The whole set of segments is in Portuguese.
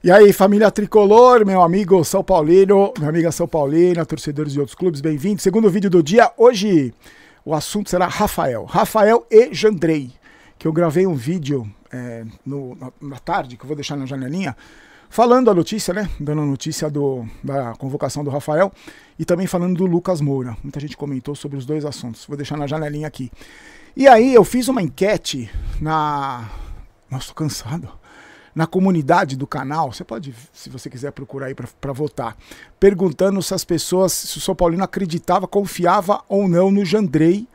E aí, família tricolor, meu amigo São Paulino, minha amiga São Paulina, torcedores de outros clubes, bem-vindos. Segundo vídeo do dia, hoje o assunto será Rafael e Jandrei, que eu gravei um vídeo na tarde, que eu vou deixar na janelinha, falando a notícia, né, dando a notícia da convocação do Rafael e também falando do Lucas Moura. Muita gente comentou sobre os dois assuntos, vou deixar na janelinha aqui. E aí eu fiz uma enquete Nossa, tô cansado. Na comunidade do canal, você pode, se você quiser procurar aí para votar, perguntando se as pessoas, se o São Paulino acreditava, confiava ou não no Jandrei.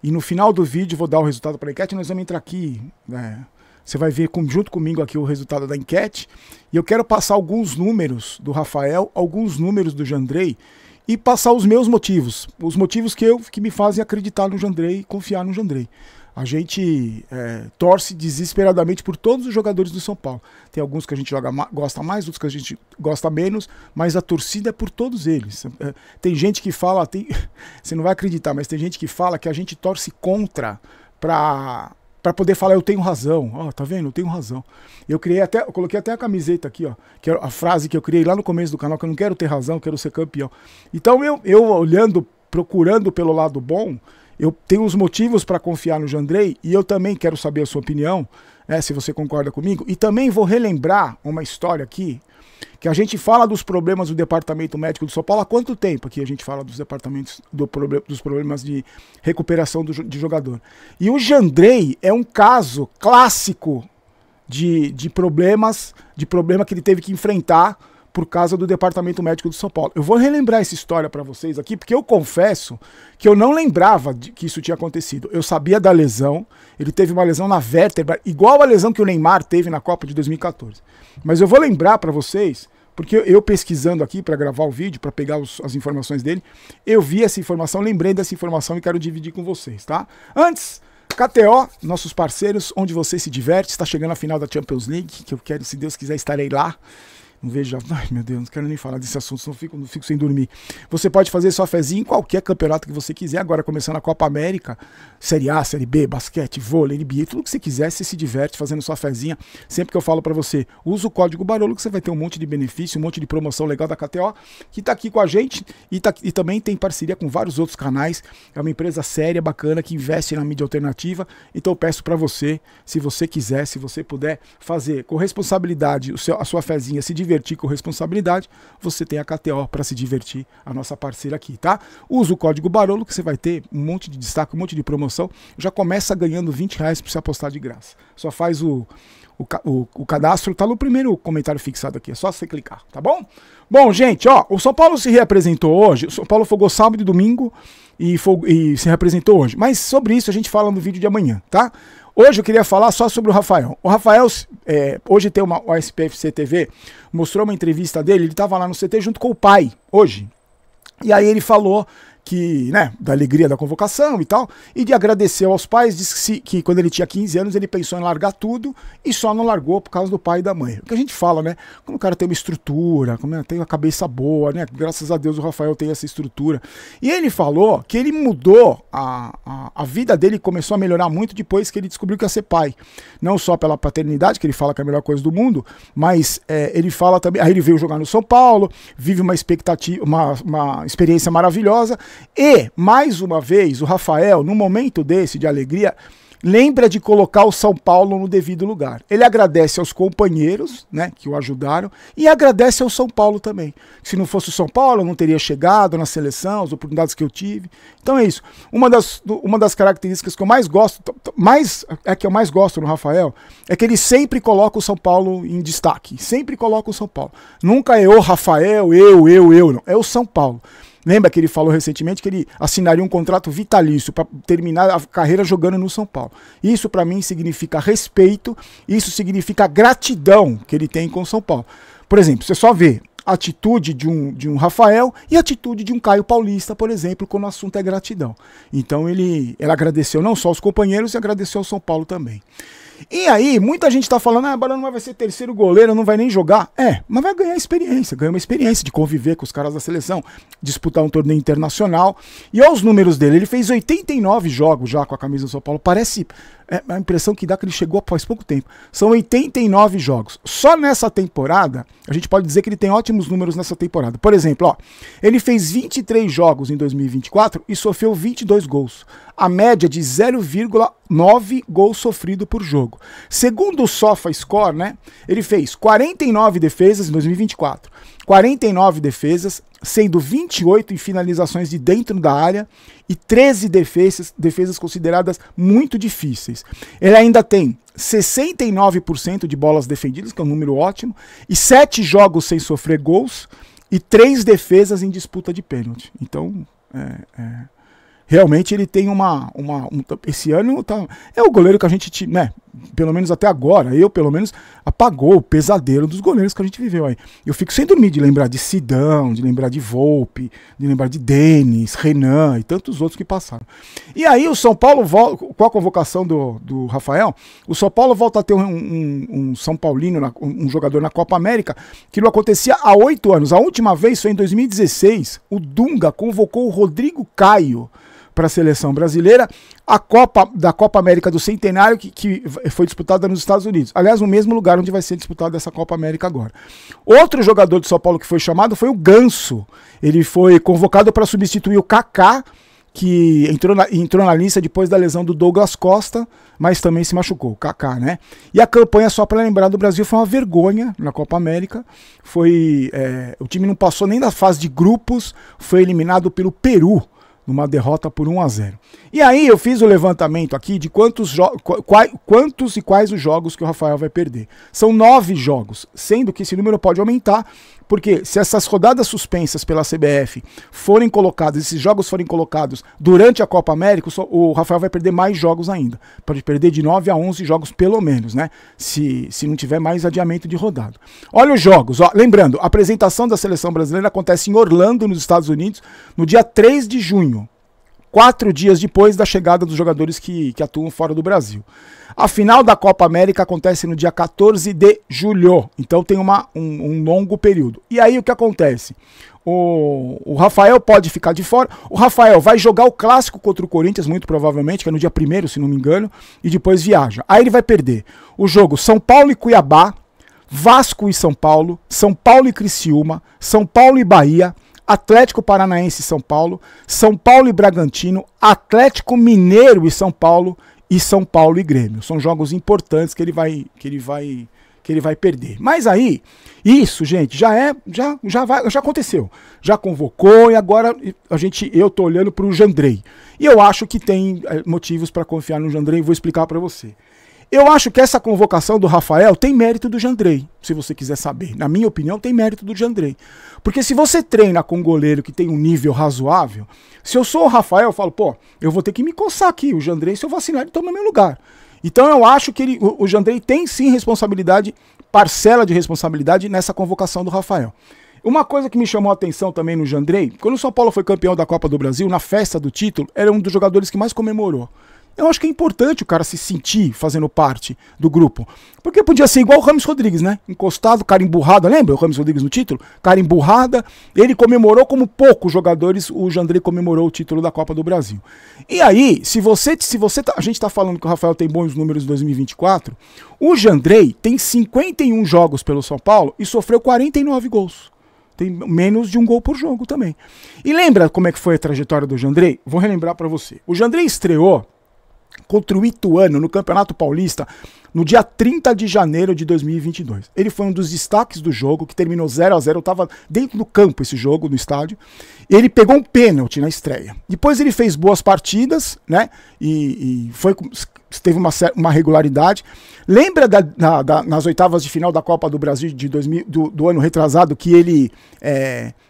E no final do vídeo, vou dar o resultado para a enquete, nós vamos entrar aqui, né? Você vai ver junto comigo aqui o resultado da enquete. E eu quero passar alguns números do Rafael, alguns números do Jandrei e passar os meus motivos. Os motivos que me fazem acreditar no Jandrei e confiar no Jandrei. A gente torce desesperadamente por todos os jogadores do São Paulo. Tem alguns que a gente gosta mais, outros que a gente gosta menos, mas a torcida é por todos eles. Tem gente que fala, você não vai acreditar, mas tem gente que fala que a gente torce contra para poder falar eu tenho razão. Ó, tá vendo? Eu tenho razão. Eu coloquei até a camiseta aqui, ó, que é a frase que eu criei lá no começo do canal, que eu não quero ter razão, eu quero ser campeão. Então eu olhando, procurando pelo lado bom, eu tenho os motivos para confiar no Jandrei e eu também quero saber a sua opinião, se você concorda comigo. E também vou relembrar uma história aqui, que a gente fala dos problemas do Departamento Médico do São Paulo há quanto tempo aqui a gente fala dos dos problemas de recuperação de jogador. E o Jandrei é um caso clássico de problema que ele teve que enfrentar por causa do Departamento Médico do São Paulo. Eu vou relembrar essa história para vocês aqui, porque eu confesso que eu não lembrava que isso tinha acontecido. Eu sabia da lesão, ele teve uma lesão na vértebra, igual a lesão que o Neymar teve na Copa de 2014. Mas eu vou lembrar para vocês, porque eu pesquisando aqui para gravar o vídeo, para pegar as informações dele, eu vi essa informação, lembrei dessa informação e quero dividir com vocês, tá? Antes, KTO, nossos parceiros, onde você se diverte, está chegando a final da Champions League, que eu quero, se Deus quiser, estarei lá. Não vejo, ai meu Deus, não quero nem falar desse assunto, senão não fico sem dormir. Você pode fazer sua fezinha em qualquer campeonato que você quiser, agora começando a Copa América, Série A, Série B, basquete, vôlei, NBA, tudo que você quiser, você se diverte fazendo sua fezinha. Sempre que eu falo pra você, usa o código Barolo que você vai ter um monte de benefício, um monte de promoção legal da KTO, que tá aqui com a gente e também tem parceria com vários outros canais. É uma empresa séria, bacana, que investe na mídia alternativa. Então eu peço pra você, se você quiser, se você puder fazer com responsabilidade a sua fezinha, se divertir com responsabilidade, você tem a KTO para se divertir, a nossa parceira aqui, tá? Usa o código Barolo que você vai ter um monte de destaque, um monte de promoção. Já começa ganhando R$20 para você apostar de graça. Só faz o cadastro, tá no primeiro comentário fixado aqui, é só você clicar, tá bom? Bom, gente, ó, o São Paulo se reapresentou hoje, o São Paulo fogou sábado e domingo e se reapresentou hoje, mas sobre isso a gente fala no vídeo de amanhã, tá? Hoje eu queria falar só sobre o Rafael. O Rafael, hoje tem o SPFC TV, mostrou uma entrevista dele, ele estava lá no CT junto com o pai, hoje. E aí ele falou que, né, da alegria da convocação e tal, e de agradecer aos pais, disse que quando ele tinha 15 anos ele pensou em largar tudo e só não largou por causa do pai e da mãe. O que a gente fala, né, como o cara tem uma estrutura, como tem uma cabeça boa, né, graças a Deus o Rafael tem essa estrutura. E ele falou que ele mudou, a vida dele começou a melhorar muito depois que ele descobriu que ia ser pai. Não só pela paternidade, que ele fala que é a melhor coisa do mundo, mas ele fala também, aí ele veio jogar no São Paulo, vive uma expectativa, uma experiência maravilhosa. E, mais uma vez, o Rafael, num momento desse de alegria, lembra de colocar o São Paulo no devido lugar. Ele agradece aos companheiros, né, que o ajudaram, e agradece ao São Paulo também. Se não fosse o São Paulo, eu não teria chegado na seleção, as oportunidades que eu tive. Então é isso. Uma das características que eu mais gosto, que eu mais gosto no Rafael, é que ele sempre coloca o São Paulo em destaque. Sempre coloca o São Paulo. Nunca é o Rafael, não. É o São Paulo. Lembra que ele falou recentemente que ele assinaria um contrato vitalício para terminar a carreira jogando no São Paulo. Isso para mim significa respeito, isso significa gratidão que ele tem com o São Paulo. Por exemplo, você só vê a atitude de um Rafael e a atitude de um Caio Paulista, por exemplo, quando o assunto é gratidão. Então ele agradeceu não só aos companheiros, e agradeceu ao São Paulo também. E aí, muita gente tá falando, agora não vai ser terceiro goleiro, não vai nem jogar. Mas vai ganhar experiência, ganha uma experiência de conviver com os caras da seleção, disputar um torneio internacional. E olha os números dele, ele fez 89 jogos já com a camisa do São Paulo, parece... a impressão que dá que ele chegou faz pouco tempo. São 89 jogos. Só nessa temporada, a gente pode dizer que ele tem ótimos números nessa temporada. Por exemplo, ó, ele fez 23 jogos em 2024 e sofreu 22 gols. A média de 0,9 gols sofrido por jogo. Segundo o SofaScore, né, ele fez 49 defesas em 2024. 49 defesas, sendo 28 em finalizações de dentro da área e 13 defesas consideradas muito difíceis. Ele ainda tem 69% de bolas defendidas, que é um número ótimo, e 7 jogos sem sofrer gols e 3 defesas em disputa de pênalti. Então, realmente ele tem esse ano é o goleiro que a gente, né, pelo menos até agora, pelo menos apagou o pesadelo dos goleiros que a gente viveu aí. Eu fico sem dormir de lembrar de Sidão, de lembrar de Volpi, de lembrar de Denis, Renan e tantos outros que passaram. E aí o São Paulo volta, com a convocação do Rafael, o São Paulo volta a ter um São Paulino, um jogador na Copa América, que não acontecia há 8 anos. A última vez foi em 2016, o Dunga convocou o Rodrigo Caio para a seleção brasileira, da Copa América do Centenário, que foi disputada nos Estados Unidos. Aliás, no mesmo lugar onde vai ser disputada essa Copa América agora. Outro jogador de São Paulo que foi chamado foi o Ganso. Ele foi convocado para substituir o Kaká, que entrou na lista depois da lesão do Douglas Costa, mas também se machucou, o Kaká, né? E a campanha, só para lembrar, do Brasil foi uma vergonha na Copa América. O time não passou nem da fase de grupos, foi eliminado pelo Peru, numa derrota por 1-0. E aí eu fiz o levantamento aqui de quantos e quais os jogos que o Rafael vai perder. São 9 jogos, sendo que esse número pode aumentar, porque se essas rodadas suspensas pela CBF forem colocadas, esses jogos forem colocados durante a Copa América, o Rafael vai perder mais jogos ainda. Pode perder de 9 a 11 jogos pelo menos, né? Se não tiver mais adiamento de rodada. Olha os jogos, ó. Lembrando, a apresentação da seleção brasileira acontece em Orlando, nos Estados Unidos, no dia 3 de junho. 4 dias depois da chegada dos jogadores que atuam fora do Brasil. A final da Copa América acontece no dia 14 de julho, então tem um longo período. E aí o que acontece? O Rafael pode ficar de fora, o Rafael vai jogar o clássico contra o Corinthians, muito provavelmente, que é no dia 1º, se não me engano, e depois viaja. Aí ele vai perder o jogo São Paulo e Cuiabá, Vasco e São Paulo e Criciúma, São Paulo e Bahia, Atlético Paranaense e São Paulo e Bragantino, Atlético Mineiro e São Paulo e Grêmio. São jogos importantes que ele vai perder. Mas aí, isso, gente, já aconteceu. Já convocou e agora eu tô olhando para o Jandrei. E eu acho que tem motivos para confiar no Jandrei, vou explicar para você. Eu acho que essa convocação do Rafael tem mérito do Jandrei, se você quiser saber. Na minha opinião, tem mérito do Jandrei. Porque se você treina com um goleiro que tem um nível razoável, se eu sou o Rafael, eu falo, eu vou ter que me coçar aqui. O Jandrei, se eu vacilar, ele toma meu lugar. Então eu acho que o Jandrei tem sim responsabilidade, parcela de responsabilidade nessa convocação do Rafael. Uma coisa que me chamou a atenção também no Jandrei, quando o São Paulo foi campeão da Copa do Brasil, na festa do título, era um dos jogadores que mais comemorou. Eu acho que é importante o cara se sentir fazendo parte do grupo. Porque podia ser igual o Rames Rodrigues, né? Encostado, cara emburrada. Lembra o Rames Rodrigues no título? Cara emburrada. Ele comemorou como poucos jogadores, o Jandrei comemorou o título da Copa do Brasil. E aí, a gente tá falando que o Rafael tem bons números em 2024, o Jandrei tem 51 jogos pelo São Paulo e sofreu 49 gols. Tem menos de um gol por jogo também. E lembra como é que foi a trajetória do Jandrei? Vou relembrar pra você. O Jandrei estreou contra o Ituano no Campeonato Paulista no dia 30 de janeiro de 2022. Ele foi um dos destaques do jogo, que terminou 0-0, estava dentro do campo esse jogo, no estádio. Ele pegou um pênalti na estreia. Depois ele fez boas partidas, né? Teve uma regularidade. Lembra nas oitavas de final da Copa do Brasil do ano retrasado, que ele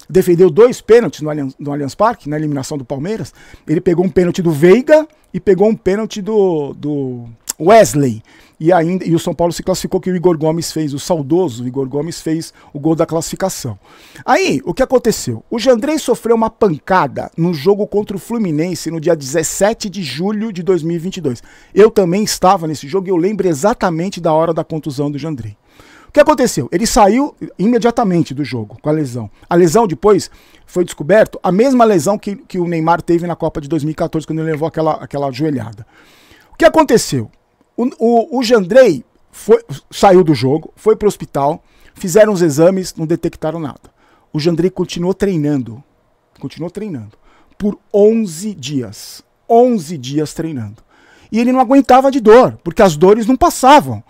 defendeu 2 pênaltis no Allianz Parque, na eliminação do Palmeiras? Ele pegou um pênalti do Veiga e pegou um pênalti do Wesley. e o São Paulo se classificou, que o Igor Gomes fez, o saudoso Igor Gomes fez o gol da classificação. Aí, o que aconteceu? O Jandrei sofreu uma pancada no jogo contra o Fluminense no dia 17 de julho de 2022. Eu também estava nesse jogo e eu lembro exatamente da hora da contusão do Jandrei. O que aconteceu? Ele saiu imediatamente do jogo com a lesão. A lesão depois foi descoberto, a mesma lesão que o Neymar teve na Copa de 2014, quando ele levou aquela joelhada. O que aconteceu? O Jandrei saiu do jogo, foi para o hospital, fizeram os exames, não detectaram nada. O Jandrei continuou treinando por 11 dias. 11 dias treinando. E ele não aguentava de dor, porque as dores não passavam.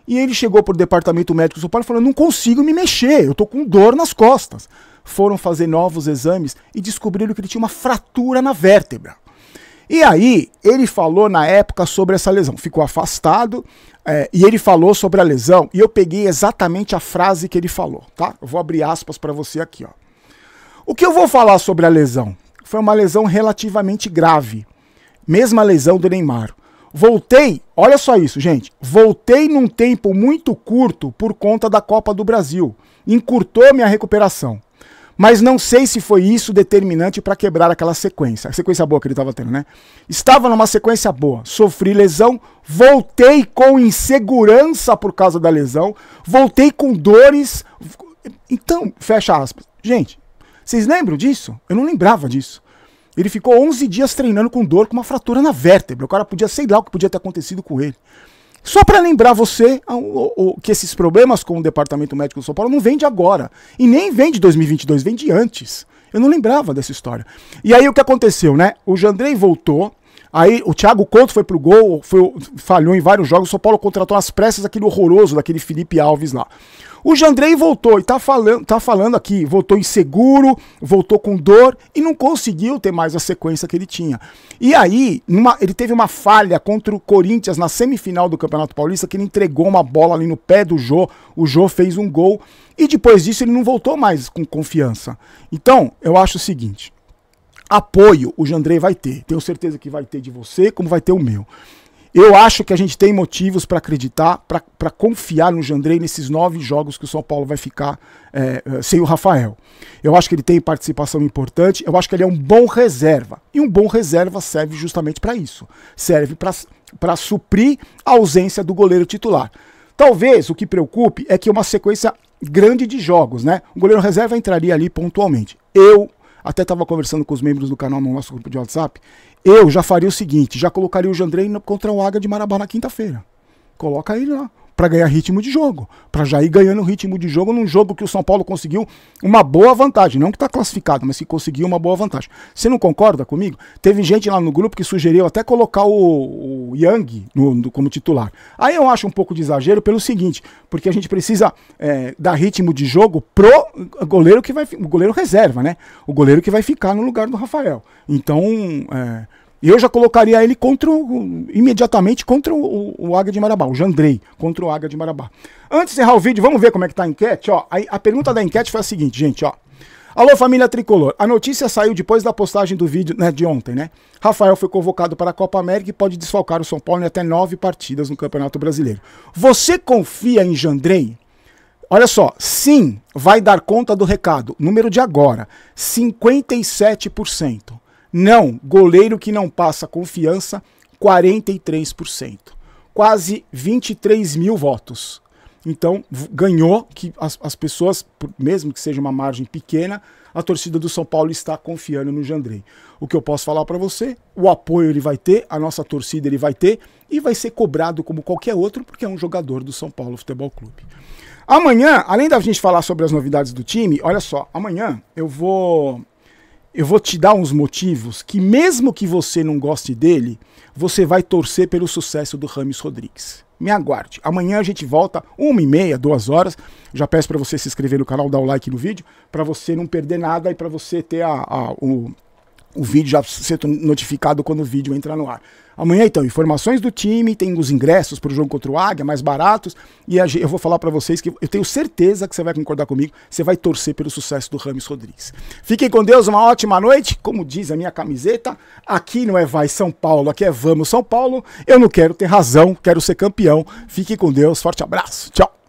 E ele chegou para o departamento médico do São Paulo e falou: não consigo me mexer, eu tô com dor nas costas. Foram fazer novos exames e descobriram que ele tinha uma fratura na vértebra. E aí, ele falou na época sobre essa lesão, ficou afastado, e ele falou sobre a lesão, e eu peguei exatamente a frase que ele falou, tá? Eu vou abrir aspas para você aqui, ó. O que eu vou falar sobre a lesão? Foi uma lesão relativamente grave, mesma lesão do Neymar. Voltei, olha só isso, gente, voltei num tempo muito curto por conta da Copa do Brasil, encurtou minha recuperação. Mas não sei se foi isso determinante para quebrar aquela sequência. A sequência boa que ele estava tendo, né? Estava numa sequência boa. Sofri lesão, voltei com insegurança por causa da lesão, voltei com dores. Então, fecha aspas. Gente, vocês lembram disso? Eu não lembrava disso. Ele ficou 11 dias treinando com dor, com uma fratura na vértebra. O cara podia, sei lá o que podia ter acontecido com ele. Só para lembrar você que esses problemas com o Departamento Médico do São Paulo não vêm de agora. E nem vem de 2022, vem de antes. Eu não lembrava dessa história. E aí o que aconteceu, né? O Jandrei voltou, aí o Thiago Couto foi pro gol, falhou em vários jogos, o São Paulo contratou às pressas aquele horroroso, daquele Felipe Alves lá. O Jandrei voltou e tá falando aqui, voltou inseguro, voltou com dor e não conseguiu ter mais a sequência que ele tinha. E aí, ele teve uma falha contra o Corinthians na semifinal do Campeonato Paulista, que ele entregou uma bola ali no pé do Jô, o Jô fez um gol e depois disso ele não voltou mais com confiança. Então, eu acho o seguinte, apoio o Jandrei vai ter, tenho certeza que vai ter de você, como vai ter o meu. Eu acho que a gente tem motivos para acreditar, para confiar no Jandrei nesses 9 jogos que o São Paulo vai ficar sem o Rafael. Eu acho que ele tem participação importante, eu acho que ele é um bom reserva. E um bom reserva serve justamente para isso. Serve para suprir a ausência do goleiro titular. Talvez o que preocupe é que uma sequência grande de jogos, né? O goleiro reserva entraria ali pontualmente. Eu até estava conversando com os membros do canal no nosso grupo de WhatsApp, eu já faria o seguinte, já colocaria o Jandrei contra o Águia de Marabá na quinta-feira. Coloca ele lá, para ganhar ritmo de jogo, para já ir ganhando ritmo de jogo num jogo que o São Paulo conseguiu uma boa vantagem, não que está classificado, mas que conseguiu uma boa vantagem. Você não concorda comigo? Teve gente lá no grupo que sugeriu até colocar o Yang como titular. Aí eu acho um pouco de exagero pelo seguinte, porque a gente precisa dar ritmo de jogo pro goleiro que vai, o goleiro reserva, né? O goleiro que vai ficar no lugar do Rafael. Então, eu já colocaria ele imediatamente contra o Águia de Marabá, o Jandrei, contra o Águia de Marabá. Antes de encerrar o vídeo, vamos ver como é que tá a enquete, ó. A pergunta da enquete foi a seguinte, gente, ó. Alô, família tricolor. A notícia saiu depois da postagem do vídeo, né, de ontem, né? Rafael foi convocado para a Copa América e pode desfalcar o São Paulo em até 9 partidas no Campeonato Brasileiro. Você confia em Jandrei? Olha só, sim, vai dar conta do recado. Número de agora, 57%. Não, goleiro que não passa confiança, 43%. Quase 23 mil votos. Então, ganhou que as pessoas, mesmo que seja uma margem pequena, a torcida do São Paulo está confiando no Jandrei. O que eu posso falar para você, o apoio ele vai ter, a nossa torcida ele vai ter, e vai ser cobrado como qualquer outro, porque é um jogador do São Paulo Futebol Clube. Amanhã, além da gente falar sobre as novidades do time, olha só, amanhã eu vou te dar uns motivos que, mesmo que você não goste dele, você vai torcer pelo sucesso do Rames Rodrigues. Me aguarde. Amanhã a gente volta 1h30, 2 horas. Já peço para você se inscrever no canal, dar o like no vídeo, para você não perder nada e para você ter o vídeo já ser notificado quando o vídeo entrar no ar. Amanhã, então, informações do time, tem os ingressos para o jogo contra o Águia, mais baratos, e eu vou falar para vocês que eu tenho certeza que você vai concordar comigo, você vai torcer pelo sucesso do Rames Rodrigues. Fiquem com Deus, uma ótima noite, como diz a minha camiseta, aqui não é vai São Paulo, aqui é vamos São Paulo, eu não quero ter razão, quero ser campeão. Fiquem com Deus, forte abraço, tchau.